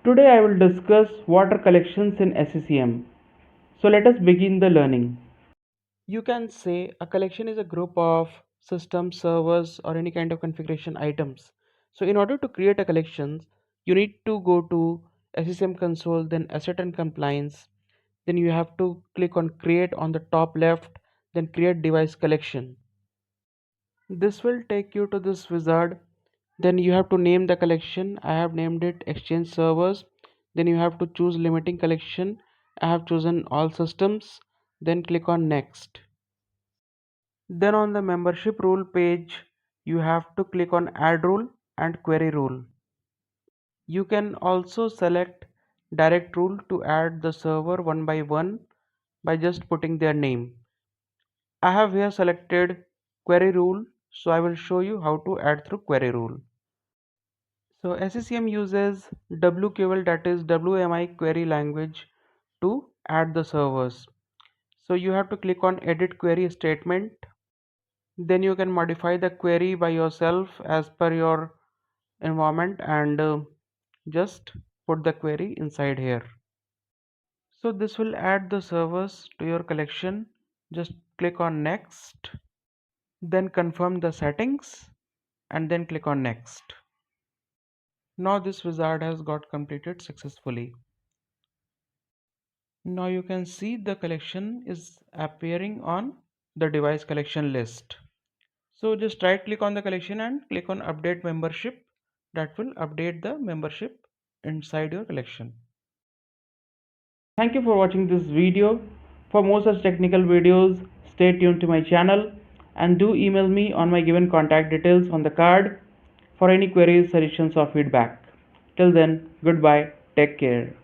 Today I will discuss what are collections in SCCM. So let us begin the learning. You can say a collection is a group of systems, servers, or any kind of configuration items. So in order to create a collection, you need to go to SCCM console, then asset and compliance. Then you have to click on create on the top left, then create device collection. This will take you to this wizard. Then you have to name the collection. I have named it exchange servers. Then you have to choose limiting collection. I have chosen all systems. Then click on next. Then on the membership rule page, you have to click on add rule and query rule. You can also select direct rule to add the server one by one by just putting their name. I have here selected query rule, so I will show you how to add through query rule. So SCCM uses WQL, that is WMI query language, to add the servers. So you have to click on edit query statement. Then you can modify the query by yourself as per your environment and just put the query inside here. So this will add the servers to your collection. Just click on next, then confirm the settings and then click on next. Now this wizard has got completed successfully. Now you can see the collection is appearing on the device collection list. So just right click on the collection and click on update membership. That will update the membership inside your collection. Thank you for watching this video. For more such technical videos, stay tuned to my channel and do email me on my given contact details on the card for any queries, suggestions or feedback. Till then, goodbye, take care.